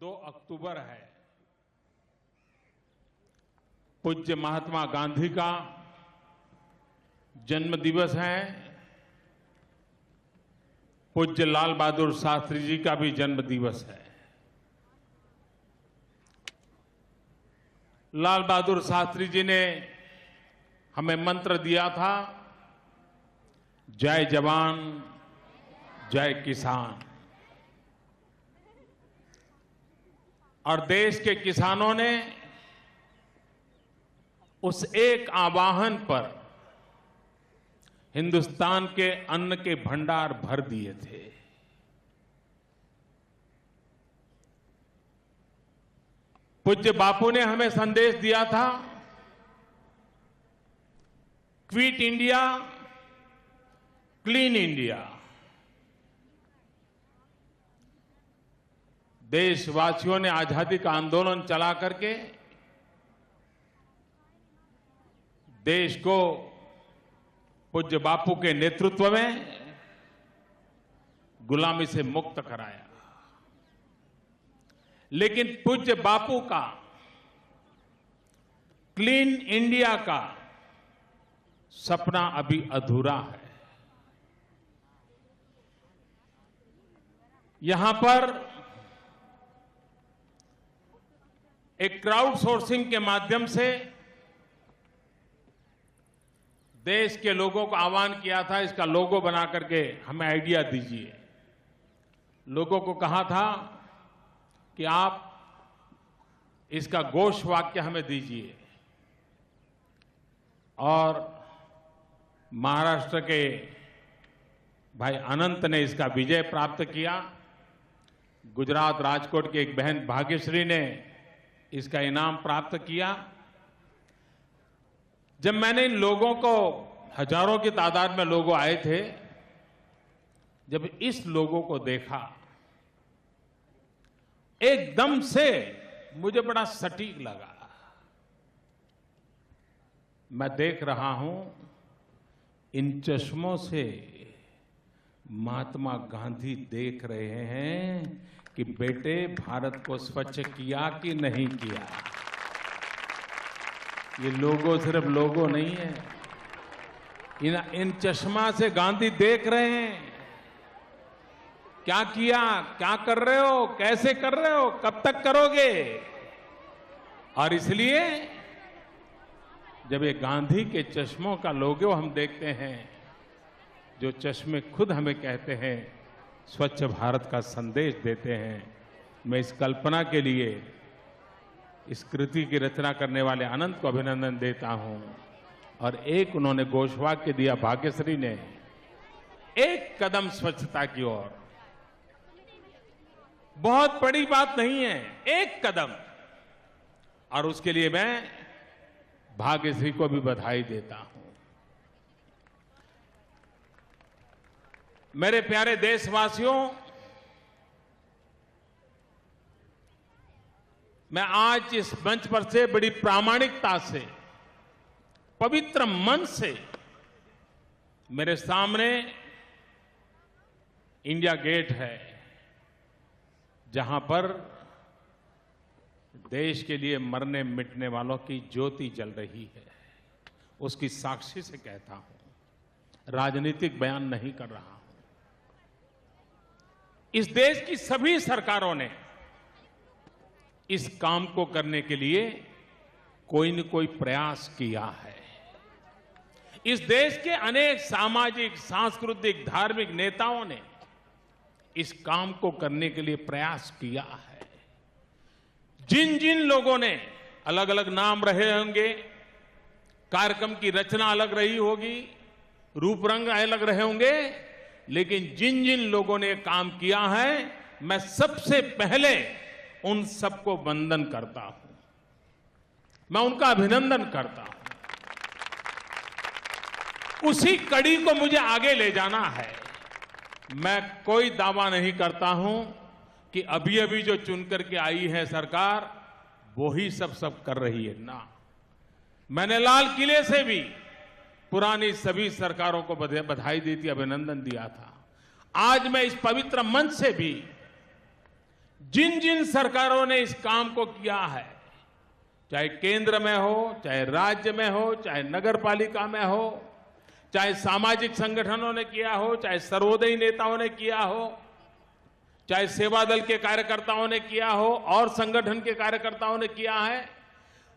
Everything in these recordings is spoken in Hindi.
2 अक्टूबर है। पूज्य महात्मा गांधी का जन्म दिवस है। पूज्य लाल बहादुर शास्त्री जी का भी जन्म दिवस है। लाल बहादुर शास्त्री जी ने हमें मंत्र दिया था, जय जवान जय किसान। और देश के किसानों ने उस एक आह्वान पर हिंदुस्तान के अन्न के भंडार भर दिए थे। पूज्य बापू ने हमें संदेश दिया था, क्विट इंडिया क्लीन इंडिया। देशवासियों ने आजादी का आंदोलन चला करके देश को पूज्य बापू के नेतृत्व में गुलामी से मुक्त कराया। लेकिन पूज्य बापू का क्लीन इंडिया का सपना अभी अधूरा है। यहां पर एक क्राउड सोर्सिंग के माध्यम से देश के लोगों को आह्वान किया था, इसका लोगो बना करके हमें आइडिया दीजिए। लोगों को कहा था कि आप इसका घोष वाक्य हमें दीजिए। और महाराष्ट्र के भाई अनंत ने इसका विजय प्राप्त किया। गुजरात राजकोट की एक बहन भाग्यश्री ने इसका इनाम प्राप्त किया। जब मैंने इन लोगों को, हजारों की तादाद में लोग आए थे, जब इस लोगों को देखा एकदम से मुझे बड़ा सटीक लगा। मैं देख रहा हूं इन चश्मों से महात्मा गांधी देख रहे हैं कि बेटे भारत को स्वच्छ किया कि नहीं किया। ये लोगो सिर्फ लोगो नहीं है, इन चश्मा से गांधी देख रहे हैं क्या किया, क्या कर रहे हो, कैसे कर रहे हो, कब तक करोगे। और इसलिए जब ये गांधी के चश्मों का लोगो हम देखते हैं, जो चश्मे खुद हमें कहते हैं, स्वच्छ भारत का संदेश देते हैं, मैं इस कल्पना के लिए इस कृति की रचना करने वाले अनंत को अभिनंदन देता हूं। और एक उन्होंने घोषवाक्य दिया, भाग्यश्री ने, एक कदम स्वच्छता की ओर। बहुत बड़ी बात नहीं है, एक कदम। और उसके लिए मैं भाग्यश्री को भी बधाई देता हूं। मेरे प्यारे देशवासियों, मैं आज इस मंच पर से बड़ी प्रामाणिकता से, पवित्र मन से, मेरे सामने इंडिया गेट है, जहां पर देश के लिए मरने मिटने वालों की ज्योति जल रही है। उसकी साक्षी से कहता हूं, राजनीतिक बयान नहीं कर रहा हूं। इस देश की सभी सरकारों ने इस काम को करने के लिए कोई न कोई प्रयास किया है। इस देश के अनेक सामाजिक, सांस्कृतिक, धार्मिक नेताओं ने इस काम को करने के लिए प्रयास किया है। जिन जिन लोगों ने, अलग अलग नाम रहे होंगे, कार्यक्रम की रचना अलग रही होगी, रूप रंग अलग रहे होंगे, लेकिन जिन जिन लोगों ने काम किया है, मैं सबसे पहले उन सबको वंदन करता हूं, मैं उनका अभिनंदन करता हूं। उसी कड़ी को मुझे आगे ले जाना है। मैं कोई दावा नहीं करता हूं कि अभी अभी जो चुनकर के आई है सरकार, वो ही सब कर रही है ना। मैंने लाल किले से भी पुरानी सभी सरकारों को बधाई दी थी, अभिनंदन दिया था। आज मैं इस पवित्र मंच से भी जिन जिन सरकारों ने इस काम को किया है, चाहे केंद्र में हो, चाहे राज्य में हो, चाहे नगर पालिका में हो, चाहे सामाजिक संगठनों ने किया हो, चाहे सर्वोदयी नेताओं ने किया हो, चाहे सेवा दल के कार्यकर्ताओं ने किया हो और संगठन के कार्यकर्ताओं ने किया है,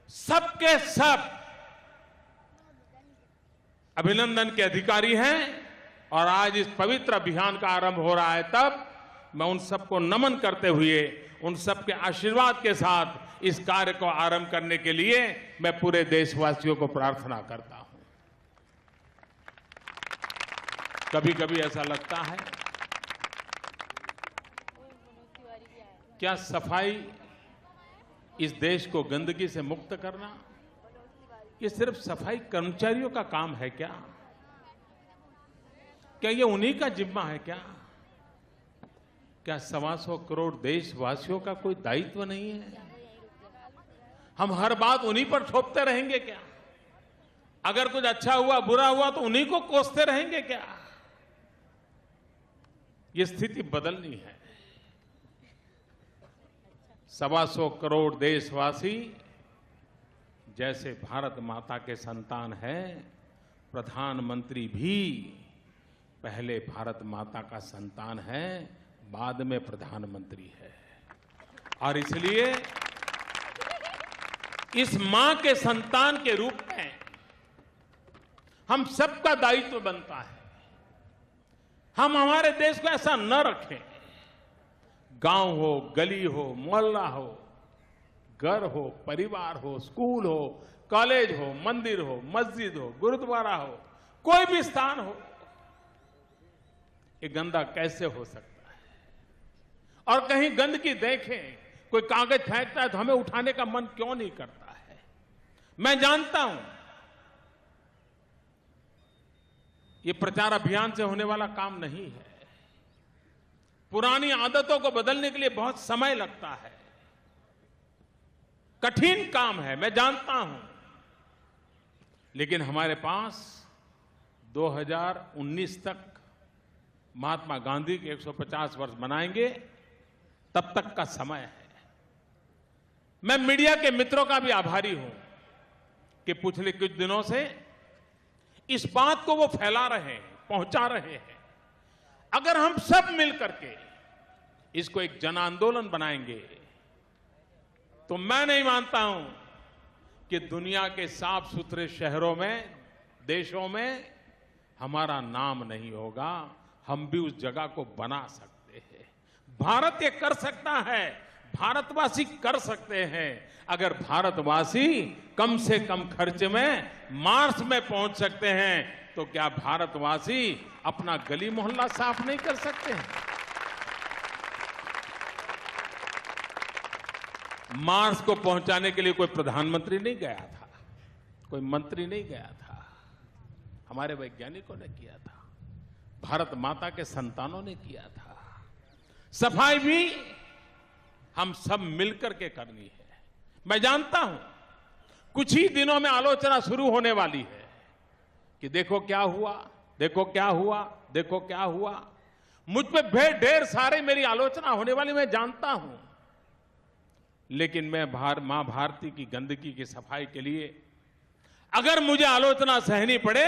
सबके सब अभिनंदन के अधिकारी हैं। और आज इस पवित्र अभियान का आरंभ हो रहा है, तब मैं उन सबको नमन करते हुए, उन सबके आशीर्वाद के साथ इस कार्य को आरंभ करने के लिए मैं पूरे देशवासियों को प्रार्थना करता हूं। कभी कभी ऐसा लगता है, क्या सफाई, इस देश को गंदगी से मुक्त करना, ये सिर्फ सफाई कर्मचारियों का काम है क्या? क्या ये उन्हीं का जिम्मा है क्या? क्या 125 करोड़ देशवासियों का कोई दायित्व नहीं है? हम हर बात उन्हीं पर थोपते रहेंगे क्या? अगर कुछ अच्छा हुआ, बुरा हुआ तो उन्हीं को कोसते रहेंगे क्या? ये स्थिति बदलनी है। 125 करोड़ देशवासी जैसे भारत माता के संतान हैं, प्रधानमंत्री भी पहले भारत माता का संतान है, बाद में प्रधानमंत्री है। और इसलिए इस मां के संतान के रूप में हम सबका दायित्व बनता है, हम हमारे देश को ऐसा न रखें, गांव हो, गली हो, मोहल्ला हो, घर हो, परिवार हो, स्कूल हो, कॉलेज हो, मंदिर हो, मस्जिद हो, गुरुद्वारा हो, कोई भी स्थान हो, ये गंदा कैसे हो सकता है? और कहीं गंदगी देखें, कोई कागज फेंकता है तो हमें उठाने का मन क्यों नहीं करता है? मैं जानता हूं ये प्रचार अभियान से होने वाला काम नहीं है। पुरानी आदतों को बदलने के लिए बहुत समय लगता है, कठिन काम है, मैं जानता हूं। लेकिन हमारे पास 2019 तक महात्मा गांधी के 150 वर्ष मनाएंगे, तब तक का समय है। मैं मीडिया के मित्रों का भी आभारी हूं कि पिछले कुछ दिनों से इस बात को वो फैला रहे हैं, पहुंचा रहे हैं। अगर हम सब मिलकर के इसको एक जन आंदोलन बनाएंगे तो मैं नहीं मानता हूं कि दुनिया के साफ सुथरे शहरों में, देशों में हमारा नाम नहीं होगा। हम भी उस जगह को बना सकते हैं। भारत ये कर सकता है, भारतवासी कर सकते हैं। अगर भारतवासी कम से कम खर्च में मार्स में पहुंच सकते हैं, तो क्या भारतवासी अपना गली मोहल्ला साफ नहीं कर सकते हैं? मार्स को पहुंचाने के लिए कोई प्रधानमंत्री नहीं गया था, कोई मंत्री नहीं गया था, हमारे वैज्ञानिकों ने किया था, भारत माता के संतानों ने किया था। सफाई भी हम सब मिलकर के करनी है। मैं जानता हूं कुछ ही दिनों में आलोचना शुरू होने वाली है कि देखो क्या हुआ, देखो क्या हुआ, देखो क्या हुआ। मुझ पे ढेर सारे मेरी आलोचना होने वाली, मैं जानता हूं। लेकिन मैं मां भारती की गंदगी की सफाई के लिए अगर मुझे आलोचना सहनी पड़े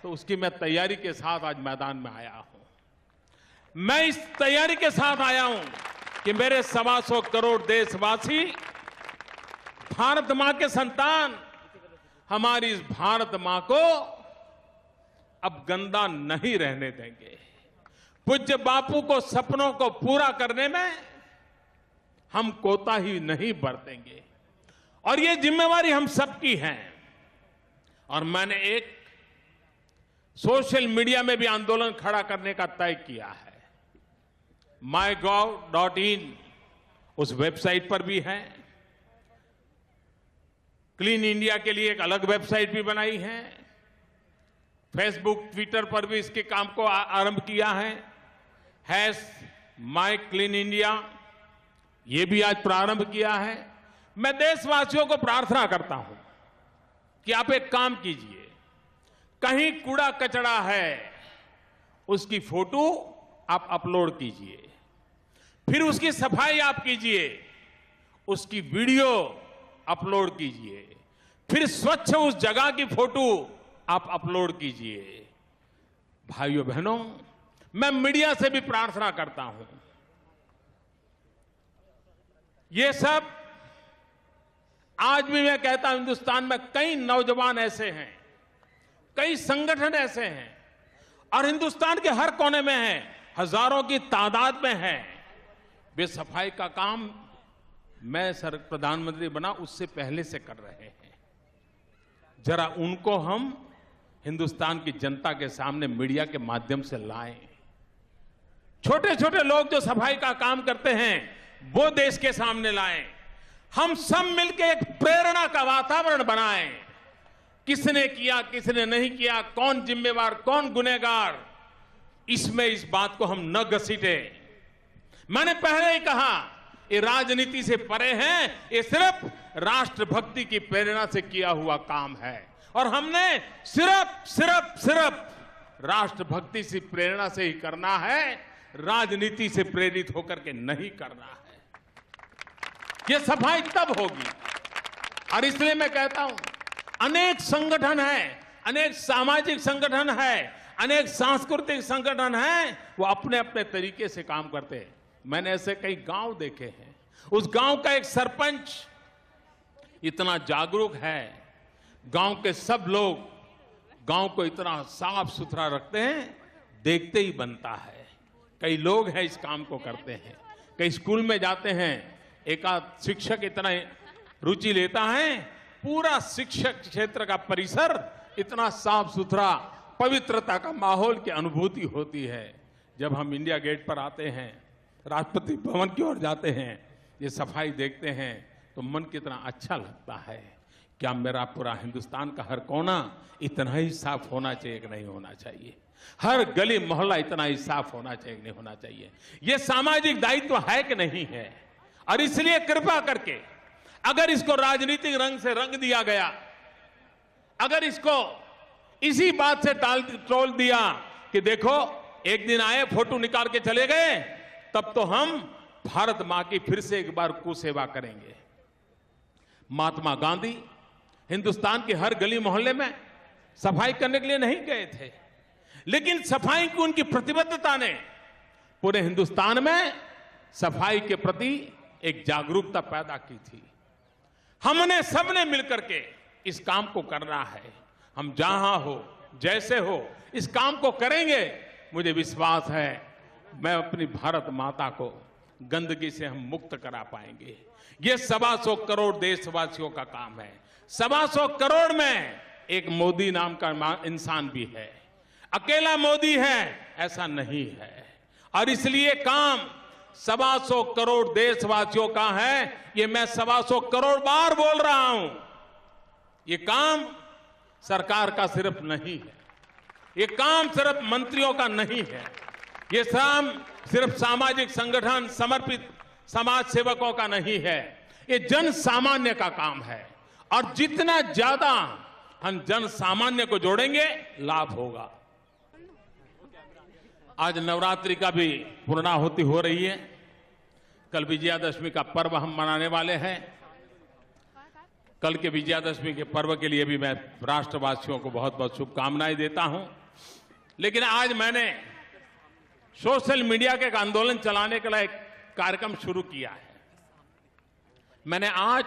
तो उसकी मैं तैयारी के साथ आज मैदान में आया हूं। मैं इस तैयारी के साथ आया हूं कि मेरे 125 करोड़ देशवासी, भारत मां के संतान, हमारी इस भारत मां को अब गंदा नहीं रहने देंगे। पूज्य बापू को सपनों को पूरा करने में हम कोताही नहीं बरतेंगे और ये जिम्मेवारी हम सबकी है। और मैंने एक सोशल मीडिया में भी आंदोलन खड़ा करने का तय किया है। mygov.in उस वेबसाइट पर भी है। क्लीन इंडिया के लिए एक अलग वेबसाइट भी बनाई है। फेसबुक, ट्विटर पर भी इसके काम को आरंभ किया है। #MyCleanIndia ये भी आज प्रारंभ किया है। मैं देशवासियों को प्रार्थना करता हूं कि आप एक काम कीजिए, कहीं कूड़ा कचरा है उसकी फोटो आप अपलोड कीजिए, फिर उसकी सफाई आप कीजिए, उसकी वीडियो अपलोड कीजिए, फिर स्वच्छ उस जगह की फोटो आप अपलोड कीजिए। भाइयों बहनों, मैं मीडिया से भी प्रार्थना करता हूं, ये सब आज भी मैं कहता हूं, हिंदुस्तान में कई नौजवान ऐसे हैं, कई संगठन ऐसे हैं और हिंदुस्तान के हर कोने में हैं, हजारों की तादाद में हैं। वे सफाई का काम मैं प्रधानमंत्री बना उससे पहले से कर रहे हैं। जरा उनको हम हिंदुस्तान की जनता के सामने मीडिया के माध्यम से लाएं। छोटे छोटे लोग जो सफाई का काम करते हैं वो देश के सामने लाएं। हम सब मिलकर एक प्रेरणा का वातावरण बनाएं। किसने किया, किसने नहीं किया, कौन जिम्मेवार, कौन गुनहगार, इसमें इस बात को हम न घसीटे। मैंने पहले ही कहा, ये राजनीति से परे है, ये सिर्फ राष्ट्रभक्ति की प्रेरणा से किया हुआ काम है और हमने सिर्फ राष्ट्रभक्ति से प्रेरणा से ही करना है, राजनीति से प्रेरित होकर के नहीं करना है। ये सफाई तब होगी। और इसलिए मैं कहता हूं, अनेक संगठन हैं, अनेक सामाजिक संगठन है, अनेक सांस्कृतिक संगठन हैं, वो अपने अपने तरीके से काम करते हैं। मैंने ऐसे कई गांव देखे हैं, उस गांव का एक सरपंच इतना जागरूक है, गांव के सब लोग गांव को इतना साफ सुथरा रखते हैं, देखते ही बनता है। कई लोग हैं इस काम को करते हैं, कई स्कूल में जाते हैं, एक आध शिक्षक इतना रुचि लेता है, पूरा शिक्षक क्षेत्र का परिसर इतना साफ सुथरा, पवित्रता का माहौल की अनुभूति होती है। जब हम इंडिया गेट पर आते हैं, राष्ट्रपति भवन की ओर जाते हैं, ये सफाई देखते हैं तो मन कितना अच्छा लगता है। क्या मेरा पूरा हिंदुस्तान का हर कोना इतना ही साफ होना चाहिए कि नहीं होना चाहिए? हर गली मोहल्ला इतना ही साफ होना चाहिए कि नहीं होना चाहिए? ये सामाजिक दायित्व है कि नहीं है? और इसलिए कृपा करके, अगर इसको राजनीतिक रंग से रंग दिया गया, अगर इसको इसी बात से टोल दिया कि देखो एक दिन आए फोटो निकाल के चले गए, तब तो हम भारत मां की फिर से एक बार कुसेवा करेंगे। महात्मा गांधी हिंदुस्तान के हर गली मोहल्ले में सफाई करने के लिए नहीं गए थे, लेकिन सफाई की उनकी प्रतिबद्धता ने पूरे हिंदुस्तान में सफाई के प्रति एक जागरूकता पैदा की थी। हमने सबने मिलकर के इस काम को करना है। हम जहां हो, जैसे हो, इस काम को करेंगे। मुझे विश्वास है मैं अपनी भारत माता को गंदगी से हम मुक्त करा पाएंगे। ये 125 करोड़ देशवासियों का काम है। 125 करोड़ में एक मोदी नाम का इंसान भी है। अकेला मोदी है ऐसा नहीं है, और इसलिए काम 125 करोड़ देशवासियों का है। ये मैं 125 करोड़ बार बोल रहा हूं। ये काम सरकार का सिर्फ नहीं है, ये काम सिर्फ मंत्रियों का नहीं है, ये काम सिर्फ सामाजिक संगठन, समर्पित समाज सेवकों का नहीं है, ये जन सामान्य का काम है। और जितना ज्यादा हम जन सामान्य को जोड़ेंगे, लाभ होगा। आज नवरात्रि का भी पूर्णाहुति हो रही है। कल विजयादशमी का पर्व हम मनाने वाले हैं। कल के विजयादशमी के पर्व के लिए भी मैं राष्ट्रवासियों को बहुत बहुत शुभकामनाएं देता हूं। लेकिन आज मैंने सोशल मीडिया के एक आंदोलन चलाने के लिए एक कार्यक्रम शुरू किया है। मैंने आज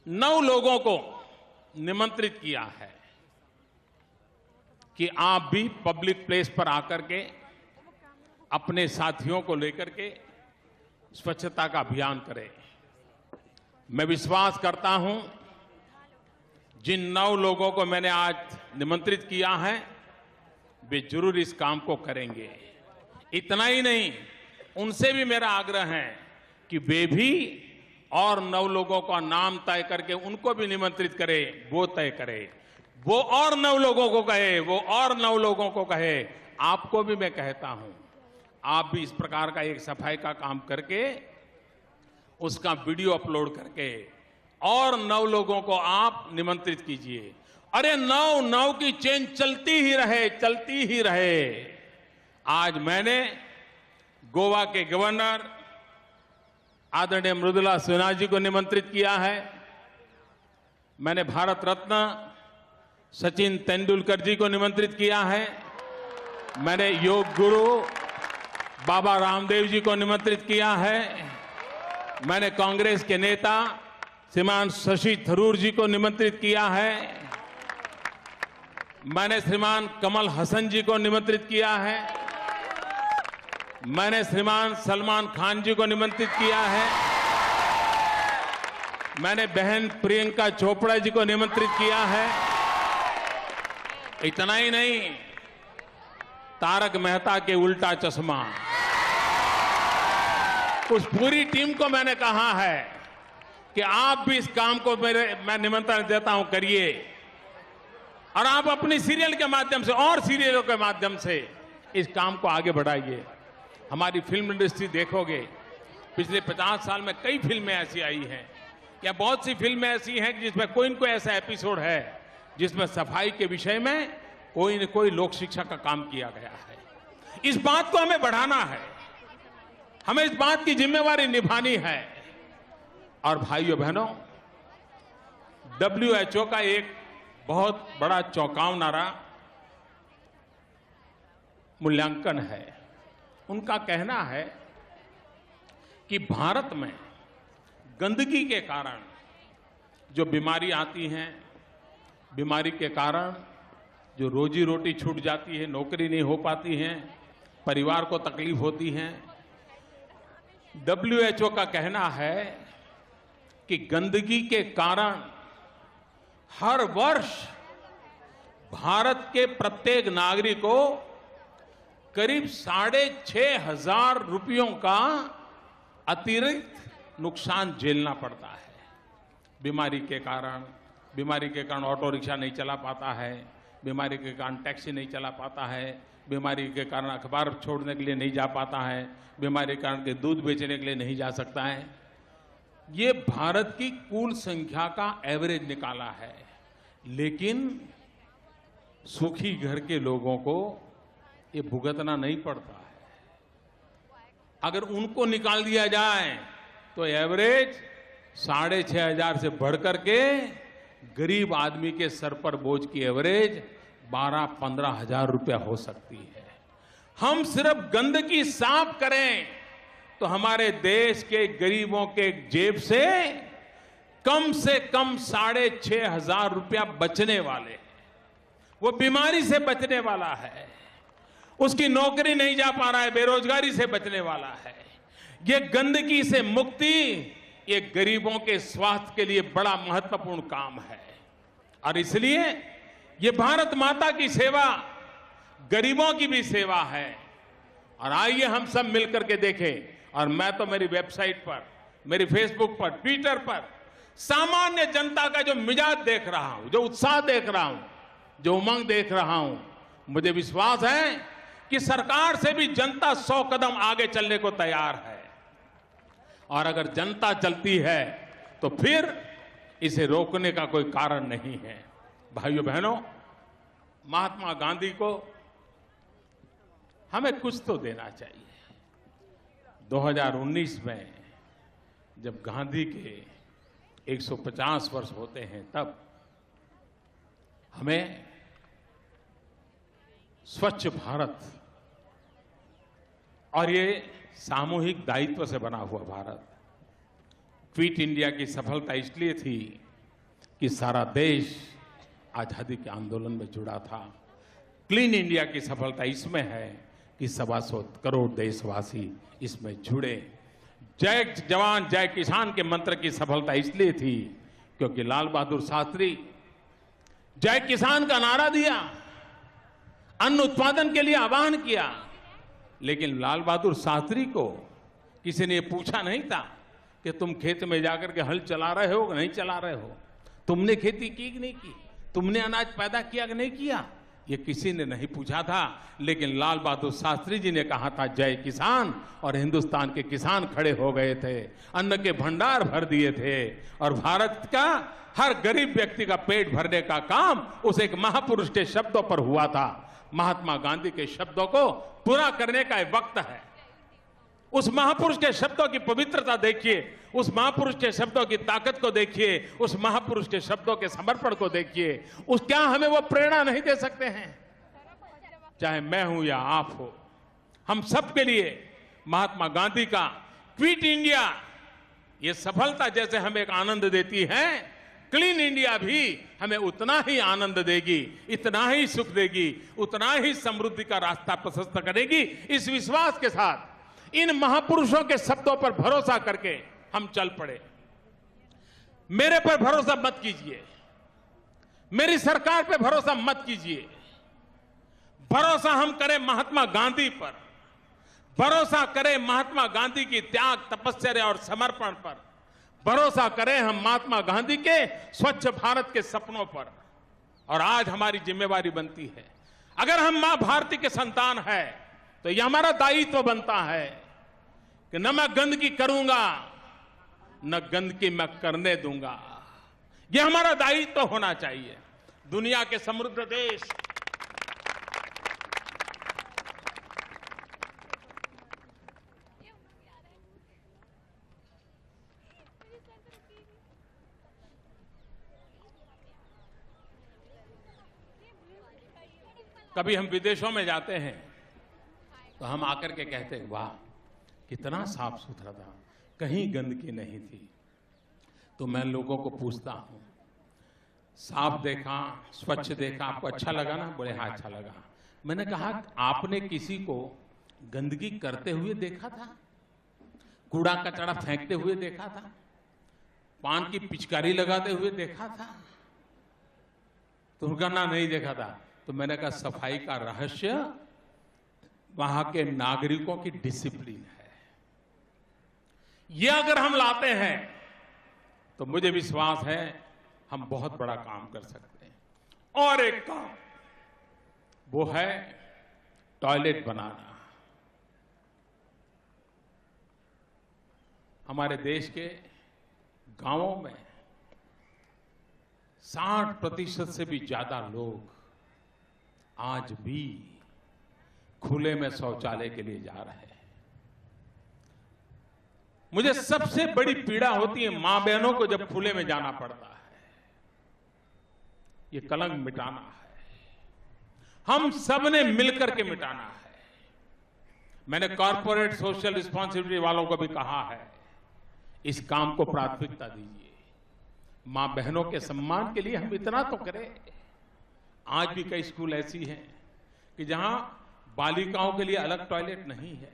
9 लोगों को निमंत्रित किया है कि आप भी पब्लिक प्लेस पर आकर के अपने साथियों को लेकर के स्वच्छता का अभियान करें। मैं विश्वास करता हूं जिन 9 लोगों को मैंने आज निमंत्रित किया है, वे जरूर इस काम को करेंगे। इतना ही नहीं, उनसे भी मेरा आग्रह है कि वे भी और 9 लोगों का नाम तय करके उनको भी निमंत्रित करें, वो तय करे, वो और 9 लोगों को कहे, वो और 9 लोगों को कहे। आपको भी मैं कहता हूं, आप भी इस प्रकार का एक सफाई का काम करके उसका वीडियो अपलोड करके और 9 लोगों को आप निमंत्रित कीजिए। अरे 9 की चेन चलती ही रहे, चलती ही रहे। आज मैंने गोवा के गवर्नर आदरणीय मृदुला सिन्हा जी को निमंत्रित किया है। मैंने भारत रत्न सचिन तेंदुलकर जी को निमंत्रित किया है। मैंने योग गुरु बाबा रामदेव जी को निमंत्रित किया है। मैंने कांग्रेस के नेता श्रीमान शशि थरूर जी को निमंत्रित किया है। मैंने श्रीमान कमल हसन जी को निमंत्रित किया है। मैंने श्रीमान सलमान खान जी को निमंत्रित किया है। मैंने बहन प्रियंका चोपड़ा जी को निमंत्रित किया है। इतना ही नहीं, तारक मेहता के उल्टा चश्मा, उस पूरी टीम को मैंने कहा है कि आप भी इस काम को मैं निमंत्रण देता हूं, करिए। और आप अपनी सीरियल के माध्यम से और सीरियलों के माध्यम से इस काम को आगे बढ़ाइए। हमारी फिल्म इंडस्ट्री देखोगे, पिछले 50 साल में कई फिल्में ऐसी आई हैं, या बहुत सी फिल्में ऐसी हैं जिसमें कोई न कोई ऐसा एपिसोड है जिसमें सफाई के विषय में कोई न कोई लोक शिक्षा का काम किया गया है। इस बात को हमें बढ़ाना है, हमें इस बात की जिम्मेवारी निभानी है। और भाइयों बहनों, WHO का एक बहुत बड़ा चौंकावनारा मूल्यांकन है। उनका कहना है कि भारत में गंदगी के कारण जो बीमारी आती हैं, बीमारी के कारण जो रोजी रोटी छूट जाती है, नौकरी नहीं हो पाती है, परिवार को तकलीफ होती है, WHO का कहना है कि गंदगी के कारण हर वर्ष भारत के प्रत्येक नागरिक को करीब 6,500 रुपयों का अतिरिक्त नुकसान झेलना पड़ता है। बीमारी के कारण ऑटो रिक्शा नहीं चला पाता है, बीमारी के कारण टैक्सी नहीं चला पाता है, बीमारी के कारण अखबार छोड़ने के लिए नहीं जा पाता है, बीमारी के कारण के दूध बेचने के लिए नहीं जा सकता है। ये भारत की कुल संख्या का एवरेज निकाला है, लेकिन सुखी घर के लोगों को ये भुगतना नहीं पड़ता है। अगर उनको निकाल दिया जाए तो एवरेज 6,500 से बढ़कर के गरीब आदमी के सर पर बोझ की एवरेज 12-15 हजार रुपया हो सकती है। हम सिर्फ गंदगी साफ करें तो हमारे देश के गरीबों के जेब से कम 6,500 रुपया बचने वाले हैं। वो बीमारी से बचने वाला है, उसकी नौकरी नहीं जा पा रहा है, बेरोजगारी से बचने वाला है। ये गंदगी से मुक्ति, ये गरीबों के स्वास्थ्य के लिए बड़ा महत्वपूर्ण काम है। और इसलिए ये भारत माता की सेवा गरीबों की भी सेवा है। और आइए हम सब मिलकर के देखें। और मैं तो मेरी वेबसाइट पर, मेरी फेसबुक पर, ट्विटर पर सामान्य जनता का जो मिजाज देख रहा हूं, जो उत्साह देख रहा हूं, जो उमंग देख रहा हूं, मुझे विश्वास है कि सरकार से भी जनता 100 कदम आगे चलने को तैयार है। और अगर जनता चलती है तो फिर इसे रोकने का कोई कारण नहीं है। भाइयों बहनों, महात्मा गांधी को हमें कुछ तो देना चाहिए। 2019 में जब गांधी के 150 वर्ष होते हैं, तब हमें स्वच्छ भारत और ये सामूहिक दायित्व से बना हुआ भारत, क्विट इंडिया की सफलता इसलिए थी कि सारा देश आजादी के आंदोलन में जुड़ा था। क्लीन इंडिया की सफलता इसमें है कि 125 करोड़ देशवासी इसमें जुड़े। जय जवान जय किसान के मंत्र की सफलता इसलिए थी क्योंकि लाल बहादुर शास्त्री जय किसान का नारा दिया, अन्न उत्पादन के लिए आह्वान किया। लेकिन लाल बहादुर शास्त्री को किसी ने पूछा नहीं था कि तुम खेत में जाकर के हल चला रहे हो कि नहीं चला रहे हो, तुमने खेती की कि नहीं की, तुमने अनाज पैदा किया कि नहीं किया, ये किसी ने नहीं पूछा था। लेकिन लाल बहादुर शास्त्री जी ने कहा था जय किसान, और हिंदुस्तान के किसान खड़े हो गए थे, अन्न के भंडार भर दिए थे, और भारत का हर गरीब व्यक्ति का पेट भरने का काम उस एक महापुरुष के शब्दों पर हुआ था। महात्मा गांधी के शब्दों को पूरा करने का वक्त है। उस महापुरुष के शब्दों की पवित्रता देखिए, उस महापुरुष के शब्दों की ताकत को देखिए, उस महापुरुष के शब्दों के समर्पण को देखिए। उस क्या हमें वो प्रेरणा नहीं दे सकते हैं? चाहे मैं हूं या आप हो, हम सबके लिए महात्मा गांधी का क्विट इंडिया ये सफलता जैसे हमें एक आनंद देती है, क्लीन इंडिया भी हमें उतना ही आनंद देगी, इतना ही सुख देगी, उतना ही समृद्धि का रास्ता प्रशस्त करेगी। इस विश्वास के साथ इन महापुरुषों के शब्दों पर भरोसा करके हम चल पड़े। मेरे पर भरोसा मत कीजिए, मेरी सरकार पर भरोसा मत कीजिए, भरोसा हम करें महात्मा गांधी पर, भरोसा करें महात्मा गांधी की त्याग, तपस्या और समर्पण पर, भरोसा करें हम महात्मा गांधी के स्वच्छ भारत के सपनों पर। और आज हमारी जिम्मेवारी बनती है, अगर हम मां भारती के संतान है तो यह हमारा दायित्व बनता है कि न मैं गंदगी करूंगा, न गंदगी मैं करने दूंगा। यह हमारा दायित्व होना चाहिए। दुनिया के समृद्ध देश कभी हम विदेशों में जाते हैं तो हम आकर के कहते हैं, वाह कितना साफ सुथरा था, कहीं गंदगी नहीं थी। तो मैं लोगों को पूछता हूं, साफ देखा, स्वच्छ देखा, आपको अच्छा लगा ना? बोले हाँ अच्छा लगा। मैंने कहा, आपने किसी को गंदगी करते हुए देखा था? कूड़ा कचरा फेंकते हुए देखा था? पान की पिचकारी लगाते हुए देखा था? तो उनका ना नहीं देखा था। तो मैंने कहा, सफाई का रहस्य वहां के नागरिकों की डिसिप्लिन है। ये अगर हम लाते हैं तो मुझे विश्वास है हम बहुत बड़ा काम कर सकते हैं। और एक काम वो है टॉयलेट बनाना। हमारे देश के गांवों में 60% से भी ज्यादा लोग आज भी खुले में शौचालय के लिए जा रहे हैं। मुझे सबसे बड़ी पीड़ा होती है मां बहनों को जब खुले में जाना पड़ता है। ये कलंक मिटाना है, हम सब ने मिलकर के मिटाना है। मैंने कॉर्पोरेट सोशल रिस्पांसिबिलिटी वालों को भी कहा है, इस काम को प्राथमिकता दीजिए। मां बहनों के सम्मान के लिए हम इतना तो करें। आज भी कई स्कूल ऐसी हैं कि जहां बालिकाओं के लिए अलग टॉयलेट नहीं है।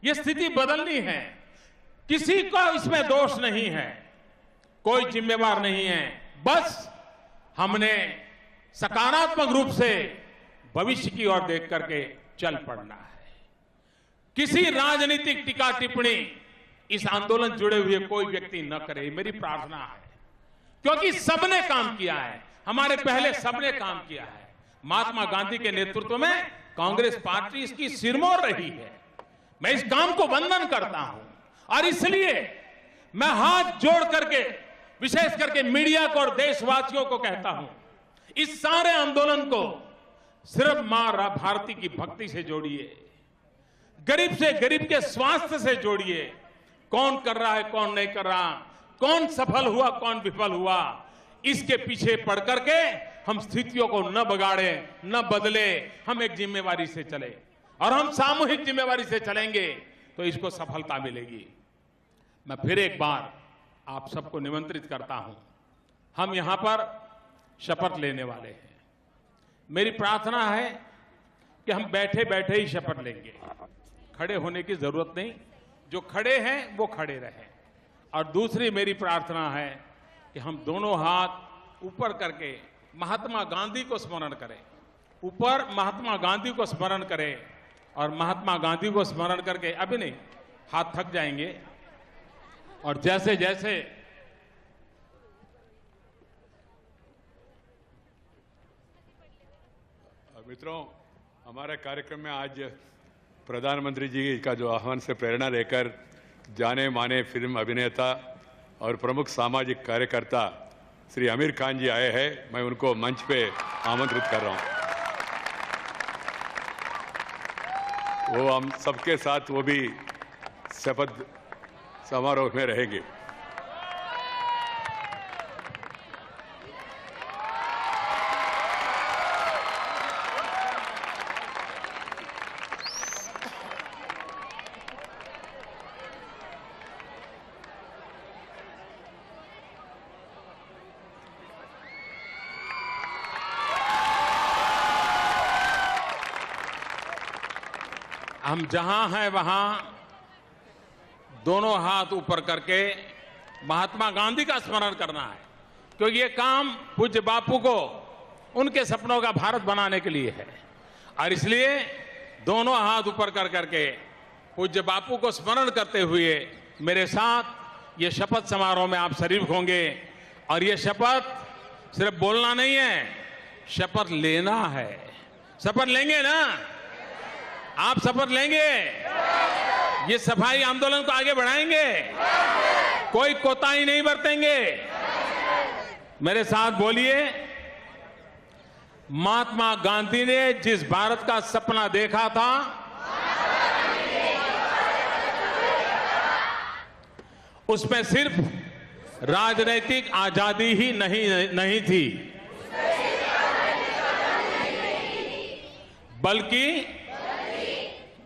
यह स्थिति बदलनी है। किसी को इसमें दोष नहीं है, कोई जिम्मेवार नहीं है। बस हमने सकारात्मक रूप से भविष्य की ओर देख करके चल पड़ना है। किसी राजनीतिक टीका टिप्पणी इस आंदोलन जुड़े हुए कोई व्यक्ति न करे, मेरी प्रार्थना है। क्योंकि सबने काम किया है, हमारे पहले सबने काम किया है। महात्मा गांधी के नेतृत्व में कांग्रेस पार्टी इसकी सिरमौर रही है। मैं इस काम को वंदन करता हूं और इसलिए मैं हाथ जोड़ करके विशेष करके मीडिया को और देशवासियों को कहता हूं, इस सारे आंदोलन को सिर्फ मां भारती की भक्ति से जोड़िए, गरीब से गरीब के स्वास्थ्य से जोड़िए। कौन कर रहा है, कौन नहीं कर रहा, कौन सफल हुआ, कौन विफल हुआ, इसके पीछे पड़ करके हम स्थितियों को न बगाड़े, न बदले। हम एक जिम्मेवारी से चले और हम सामूहिक जिम्मेवारी से चलेंगे तो इसको सफलता मिलेगी। मैं फिर एक बार आप सबको निमंत्रित करता हूं। हम यहां पर शपथ लेने वाले हैं। मेरी प्रार्थना है कि हम बैठे बैठे ही शपथ लेंगे, खड़े होने की जरूरत नहीं। जो खड़े हैं वो खड़े रहें। और दूसरी मेरी प्रार्थना है कि हम दोनों हाथ ऊपर करके महात्मा गांधी को स्मरण करें, ऊपर महात्मा गांधी को स्मरण करें और महात्मा गांधी को स्मरण करके, अभी नहीं, हाथ थक जाएंगे। और जैसे जैसे मित्रों, हमारे कार्यक्रम में आज प्रधानमंत्री जी का जो आह्वान से प्रेरणा लेकर जाने माने फिल्म अभिनेता और प्रमुख सामाजिक कार्यकर्ता श्री आमिर खान जी आए हैं। मैं उनको मंच पे आमंत्रित कर रहा हूं। वो हम सबके साथ, वो भी शपथ समारोह में रहेंगे। हम जहां हैं वहां दोनों हाथ ऊपर करके महात्मा गांधी का स्मरण करना है, क्योंकि ये काम पूज्य बापू को उनके सपनों का भारत बनाने के लिए है। और इसलिए दोनों हाथ ऊपर कर करके पूज्य बापू को स्मरण करते हुए मेरे साथ ये शपथ समारोह में आप शरीक होंगे। और ये शपथ सिर्फ बोलना नहीं है, शपथ लेना है। शपथ लेंगे ना? आप शपथ लेंगे? ये सफाई आंदोलन को आगे बढ़ाएंगे? कोई कोताही नहीं बरतेंगे? मेरे साथ बोलिए, महात्मा गांधी ने जिस भारत का सपना देखा था, उसमें सिर्फ राजनीतिक आजादी ही नहीं थी, बल्कि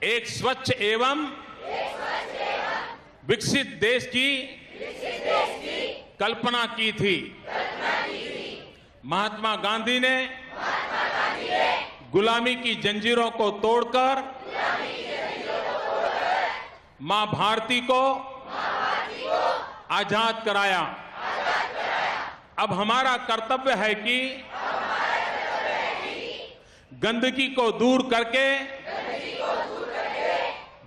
एक स्वच्छ एवं विकसित देश की कल्पना की थी। महात्मा गांधी ने गुलामी की जंजीरों को तोड़कर मां भारती को आजाद कराया। अब हमारा कर्तव्य है कि गंदगी को दूर करके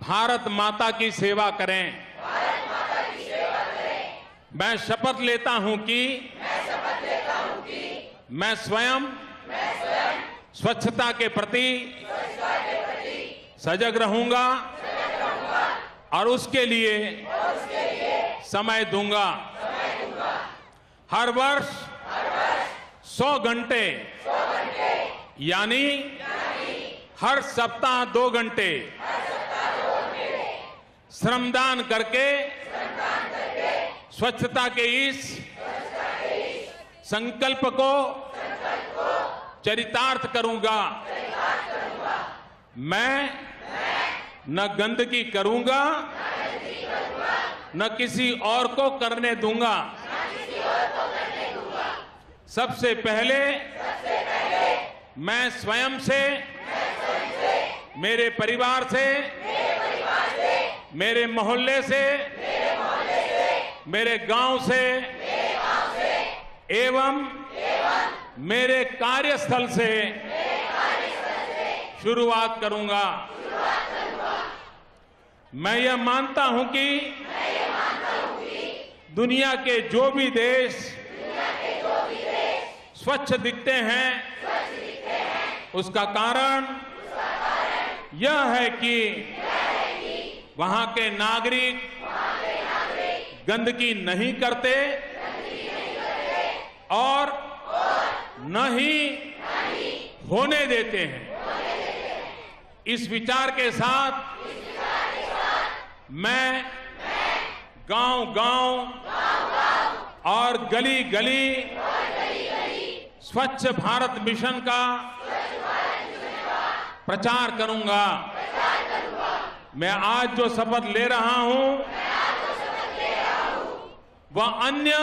भारत माता की सेवा करें। मैं शपथ लेता हूं कि मैं स्वयं स्वच्छता के प्रति सजग रहूंगा और उसके लिए समय दूंगा। हर वर्ष 100 घंटे यानी हर सप्ताह 2 घंटे श्रमदान करके स्वच्छता के इस संकल्प को चरितार्थ करूंगा। मैं न गंदगी करूंगा, न किसी और को करने दूंगा। सबसे पहले मैं स्वयं से, मेरे परिवार से, मेरे मोहल्ले से, मेरे गांव से एवं मेरे कार्यस्थल से शुरुआत करूंगा। मैं यह मानता हूं कि दुनिया के जो भी देश स्वच्छ दिखते हैं, उसका कारण यह है कि वहां के नागरिक गंदगी नहीं करते और न ही होने देते हैं। इस विचार के साथ मैं गांव-गांव और गली-गली स्वच्छ भारत मिशन का प्रचार करूंगा। मैं आज जो शपथ ले रहा हूं वह अन्य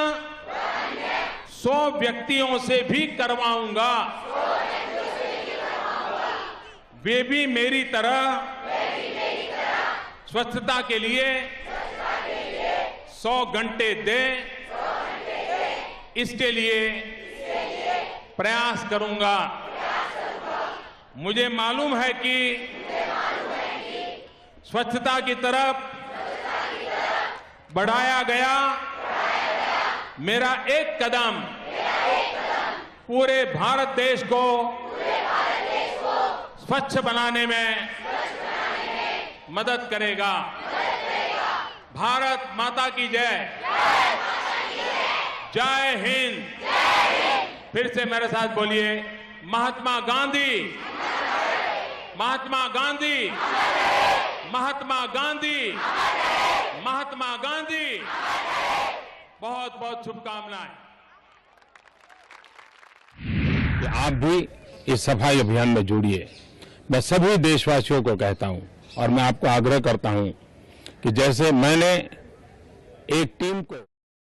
100 व्यक्तियों से भी करवाऊंगा। वे भी मेरी तरह स्वच्छता के लिए 100 घंटे दें, इसके लिए प्रयास करूंगा। मुझे मालूम है कि स्वच्छता की तरफ बढ़ाया गया मेरा एक कदम पूरे भारत देश को स्वच्छ बनाने में मदद करेगा। भारत माता की जय। जय हिंद। फिर से मेरे साथ बोलिए, महात्मा गांधी, महात्मा गांधी, महात्मा गांधी। महात्मा गांधी, बहुत बहुत शुभकामनाएं। आप भी इस सफाई अभियान में जुड़िए। मैं सभी देशवासियों को कहता हूं और मैं आपको आग्रह करता हूं कि जैसे मैंने एक टीम को